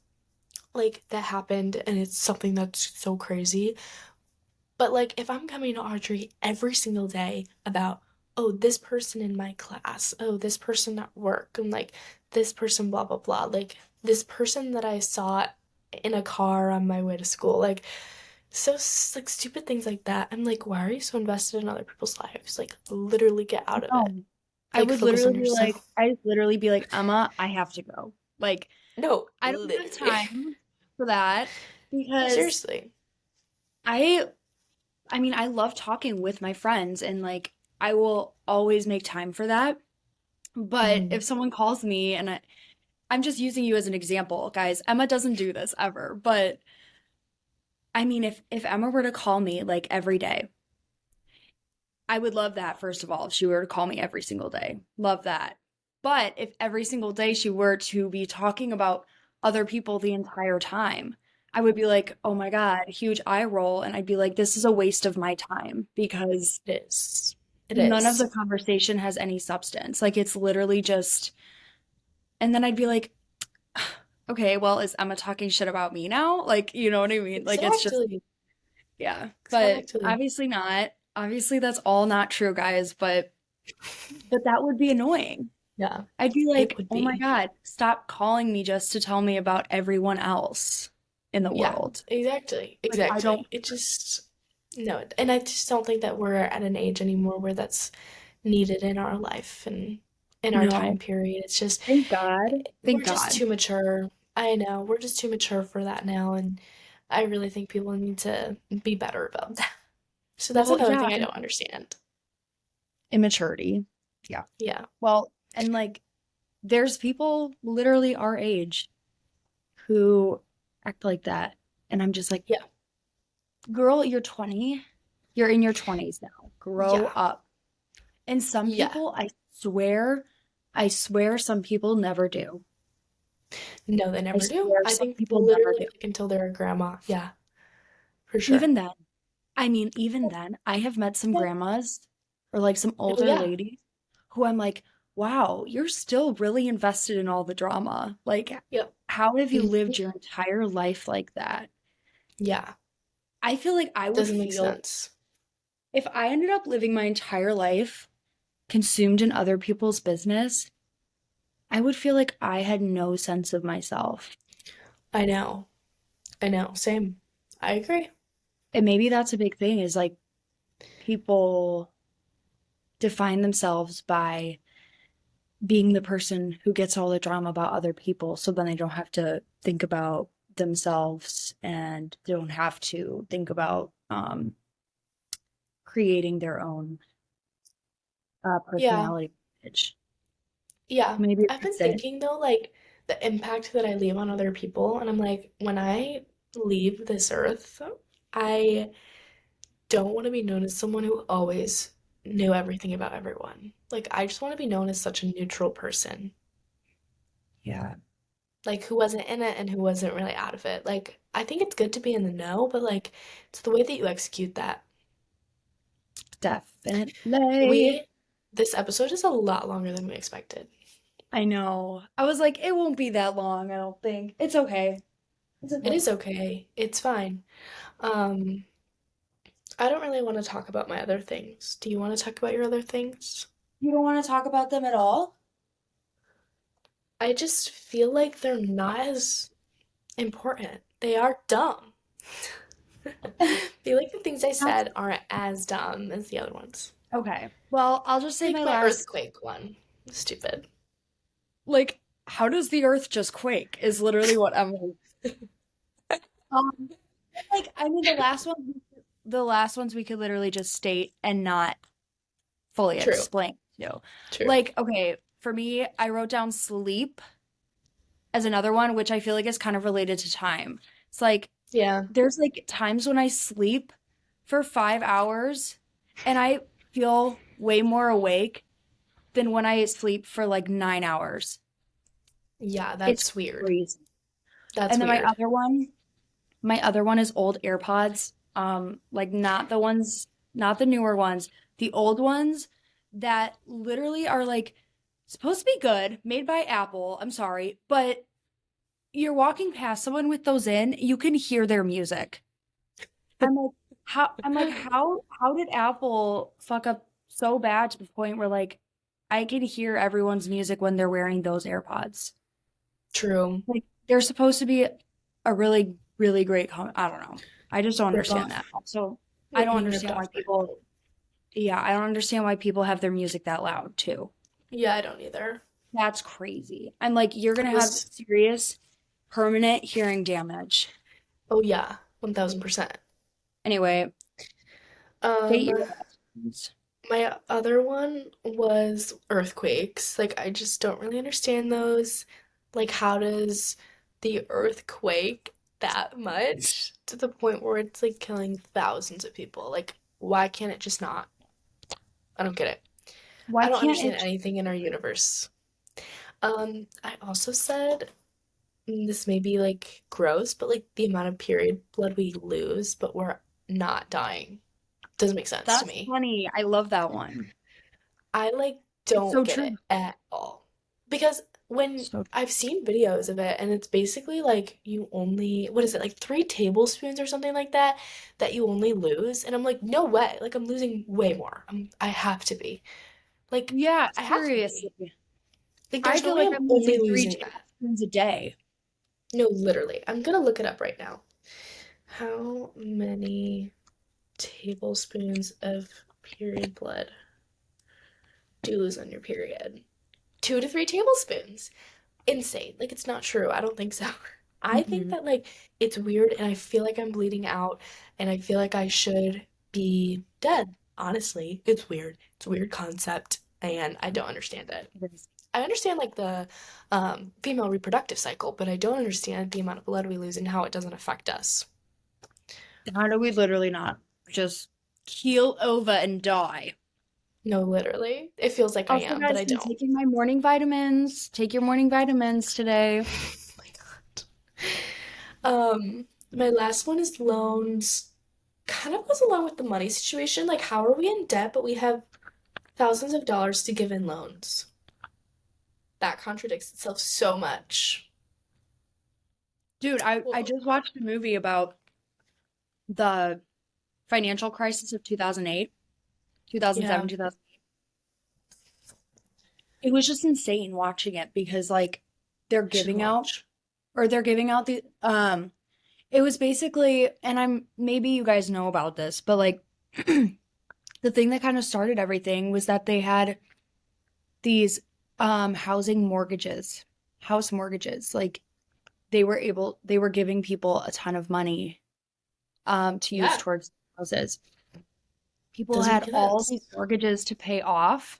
like that happened and it's something that's so crazy. But like if I'm coming to Audrey every single day about, oh, this person in my class, oh, this person at work, and like this person, blah, blah, blah, like this person that I saw in a car on my way to school, like so like stupid things like that. I'm like, why are you so invested in other people's lives? Like literally get out of it. No. I Like would focus literally on be like, yourself. I just literally be like, Emma, I have to go. Like, No, I don't have literally. time for that No, because seriously. I I mean, I love talking with my friends and like I will always make time for that. But Hmm. if someone calls me and I'm just using you as an example, guys. Emma doesn't do this ever, but I mean, if Emma were to call me like every day, I would love that, first of all, if she were to call me every single day. Love that. But if every single day she were to be talking about other people the entire time, I would be like, oh my God, huge eye roll. And I'd be like, this is a waste of my time because It is. It none of is. the conversation has any substance. Like it's literally just, and then I'd be like, okay, well, is Emma talking shit about me now? Like, you know what I mean? Like it's just, Exactly. yeah. But Exactly. obviously not. Obviously that's all not true, guys, but that would be annoying. Yeah, I'd be it like, would oh my be. God, stop calling me just to tell me about everyone else in the Yeah, world. exactly. Like, I don't, Exactly. It just, no, and I just don't think that we're at an age anymore where that's needed in our life and in our time no. period. It's just, Thank God. we're Thank just God. too mature. I know, we're just too mature for that now, and I really think people need to be better about that. So that's Well, another yeah, thing I don't understand. immaturity. Yeah. Yeah. Well, and like, there's people literally our age who act like that. And I'm just like, Yeah. girl, you're 20. You're in your 20s now. Grow Yeah. up. And some Yeah. people, I swear some people never do. No, they I never do. swear I some think people never literally do. like until they're a grandma. Yeah, for sure. Even then, I mean, even then, I have met some Yeah. grandmas or like some Oh older yeah. ladies who I'm like, wow, you're still really invested in all the drama. Like, Yep. how have you lived Mhm. your entire life like that? Yeah. I feel like I would Doesn't make feel sense. if I ended up living my entire life consumed in other people's business, I would feel like I had no sense of myself. I know. I know. Same. I agree. And maybe that's a big thing is like people define themselves by being the person who gets all the drama about other people so then they don't have to think about themselves and they don't have to think about creating their own Yeah. personality image. Yeah. Maybe I've been that's it. thinking though, like the impact that I leave on other people, and I'm like, when I leave this earth, I don't want to be known as someone who always knew everything about everyone. Like, I just want to be known as such a neutral person. Yeah, Like, who wasn't in it and who wasn't really out of it. Like, I think it's good to be in the know, but like, it's the way that you execute that. definitely. We, this episode is a lot longer than we expected. I know. I was like, it won't be that long, I don't think. It's okay. It's It okay. is okay. It's fine. Um, I don't really want to talk about my other things. Do you want to talk about your other things? You don't want to talk about them at all? I just feel like they're not as important. They are dumb. I feel like the things I That's said aren't as dumb as the other ones. okay. Well, I'll just say Like my my last, earthquake one. Stupid. like, how does the earth just quake is literally what I'm um like I mean the last ones we could literally just state and not fully True. explain, you know. True. Like, okay, for me, I wrote down sleep as another one, which I feel like is kind of related to time. It's like Yeah. there's like times when I sleep for 5 hours and I feel way more awake than when I sleep for like 9 hours. Yeah, It's that's weird. crazy. That's And then weird. my other one is old AirPods. Like not the ones, not the newer ones, the old ones that literally are like supposed to be good, made by Apple. I'm sorry, but you're walking past someone with those in, you can hear their music. How did Apple fuck up so bad to the point where like I can hear everyone's music when they're wearing those AirPods? True. Like they're supposed to be a really, really great I don't know. I just don't Rip understand off. that. Also, I You're don't being ripped understand why off by people, Apple. yeah, I don't understand why people have their music that loud too. Yeah, I don't either. That's crazy. I'm like, you're I gonna have was, serious permanent hearing damage. oh yeah, 1000%. Anyway, state Um, your last ones. my other one was earthquakes. Like, I just don't really understand those. Like, how does the earth quake that much to the point where it's like killing thousands of people? Like, why can't it just not? I don't get it. Why I don't can't understand it? anything in our universe. I also said this may be like gross, but like the amount of period blood we lose, but we're not dying. Doesn't make sense to That's me. funny. I love that one. I like It's don't so get it true. at all. Because when So I've seen videos of it and it's basically like you only, what is it, like 3 tablespoons or something like that that you only lose. And I'm like, no way. Like I'm losing way more. I have to be. Like, yeah, I have to be. seriously. Like I there's no feel way like I'm I'm only losing three losing that. tablespoons a day. No, literally. I'm gonna look it up right now. How many tablespoons of period blood do you lose on your period? 2 to 3 tablespoons. Insane. Like it's not true. I don't think so. I think Mhm. that like it's weird and I feel like I'm bleeding out and I feel like I should be dead. Honestly, it's weird. It's a weird concept and I don't understand it. It is. I understand like the female reproductive cycle, but I don't understand the amount of blood we lose and how it doesn't affect us. How do we literally not just keel over and die? No, literally. It feels like I Also, am, but guys, I I'm don't. taking my morning vitamins. Take your morning vitamins today. Oh my God. My last one is loans. Kind of goes along with the money situation. Like, how are we in debt, but we have thousands of dollars to give in loans? That contradicts itself so much. Dude, I Well, just watched a movie about the financial crisis of 2008, yeah, 2007, 2000. It was just insane watching it because like they're should giving out watch. they're giving out the it was basically, and I'm maybe you guys know about this, but like the thing that kind of started everything was that they had these housing mortgages, house mortgages. Like they were giving people a ton of money to use Yeah, towards houses. People doesn't make had all sense. these mortgages to pay off,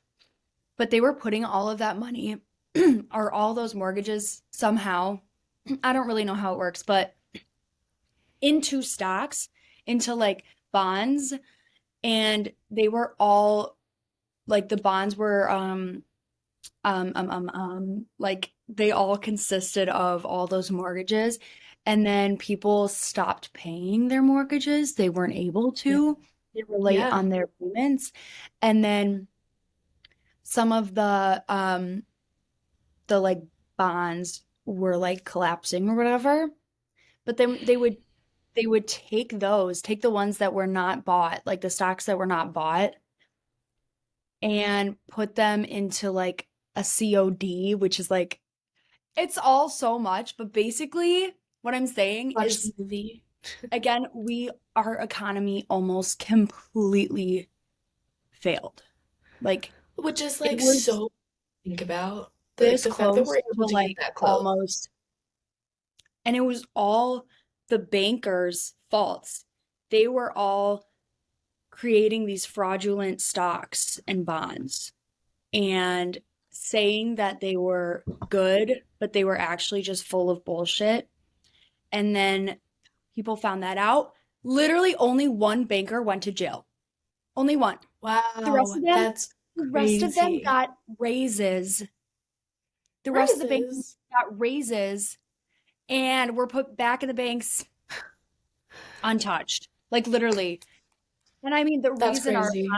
but they were putting all of that money or all those mortgages somehow, I don't really know how it works, but into stocks, into like bonds, and they were all like the bonds were like they all consisted of all those mortgages, and then people stopped paying their mortgages. They weren't able Yeah, to. They were late yeah, on their payments, and then some of the like bonds were like collapsing or whatever. But then they would take those, take the ones that were not bought, like the stocks that were not bought, and put them into like a COD, which is like it's all so much, but basically what I'm saying watch the is movie. again, we our economy almost completely failed. Like Which is it like was so think about. Like this the fact that close we're to able to get like that close. almost, and it was all the bankers' faults. They were all creating these fraudulent stocks and bonds and saying that they were good, but they were actually just full of bullshit. And then people found that out. Literally, only one banker went to jail. Only one. The rest Wow, of them, that's the rest of them crazy. got raises. The rest of the bankers Raises. got raises and were put back in the banks untouched. Like literally. And I mean, That's crazy.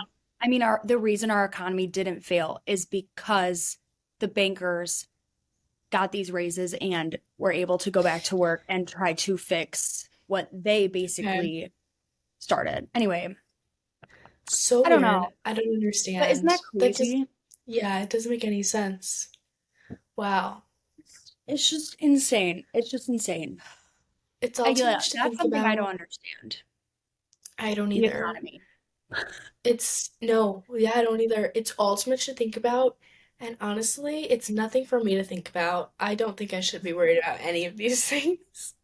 the reason our economy didn't fail is because the bankers got these raises and were able to go back to work and try to fix what they Okay. basically started. Anyway, So I don't know, weird. I don't but isn't understand. that That just, crazy? yeah, it doesn't make any sense. Wow. It's just insane. It's just insane. It's all I too get much to that's think something I don't about. understand. I don't The either. economy. It's no, yeah, I don't either. It's all too much to think about. And honestly, it's nothing for me to think about. I don't think I should be worried about any of these things.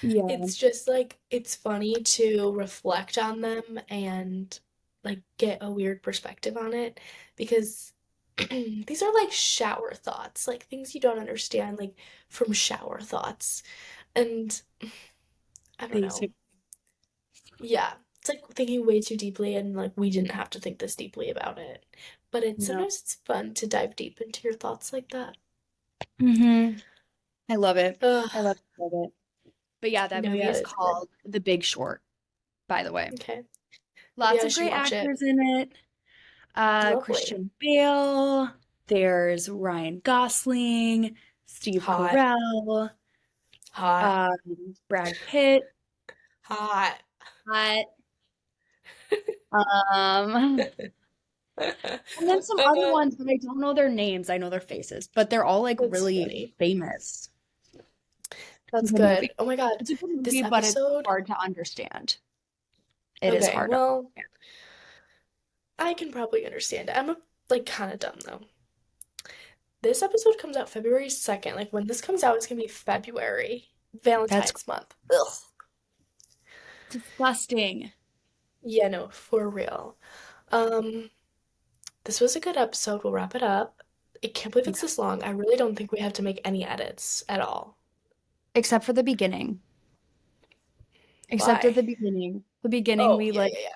Yeah. It's just like, it's funny to reflect on them and like get a weird perspective on it because these are like shower thoughts, like things you don't understand, like from shower thoughts. And I don't know. Basic. Yeah, it's like thinking way too deeply, and like we didn't have to think this deeply about it. But it's No. sometimes it's fun to dive deep into your thoughts like that. Mm-hmm. I love it. Ugh, I love it. But yeah, that no, movie yeah, is it's good. called The Big Short, by the way. Okay, maybe Lots I of should great watch it. actors in it. Lovely, Christian Bale, there's Ryan Gosling, Steve hot, Carell, hot, Brad Pitt. hot. Hot. Um, and then some other ones, but I don't know their names. I know their faces, but they're all like That's really funny. famous. It's That's a good movie. good. Oh my God, It's a good movie, this but it's episode. hard to understand. It is Okay, hard to well, understand. I can probably understand it. I'm like kind of dumb though. This episode comes out February 2nd. Like when this comes out, it's gonna be February, That's Valentine's month. Ugh. disgusting. Yeah, no, for real. Um, this was a good episode. We'll wrap it up. I can't believe Yeah. it's this long. I really don't think we have to make any edits at all. Except for the beginning. Except at Why? the beginning. The beginning, Oh, we yeah, like yeah, yeah.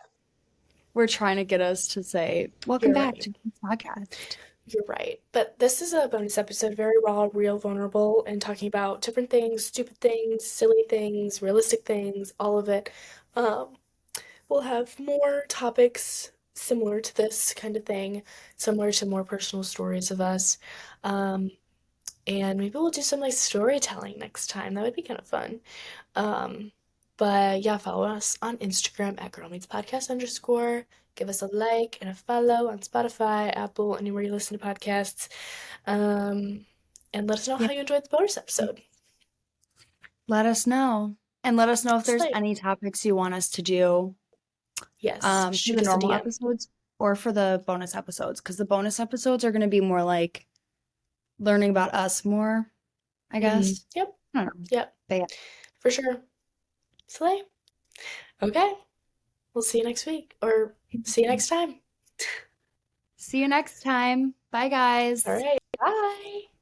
we're trying to get us to say, "Welcome You're back right. to the podcast." You're right. But this is a bonus episode, very raw, real, vulnerable, and talking about different things, stupid things, silly things, realistic things, all of it. Um, we'll have more topics similar to this kind of thing, similar to more personal stories of us. Um, and maybe we'll do some like storytelling next time. That would be kind of fun. Um, but yeah, follow us on Instagram at Girl Meets Podcast _. Give us a like and a follow on Spotify, Apple, anywhere you listen to podcasts. Um, and let us know Yeah. how you enjoyed the bonus episode. Let us know. And let us know if there's Slay. any topics you want us to do Yes, for shoot the us a normal DM. episodes or for the bonus episodes. Because the bonus episodes are going to be more like learning about us more, I guess. Yep, I don't know. yep, But yeah. for sure. Slay. Okay, we'll see you next week, or see you next time. See you next time. Bye, All guys. right, bye.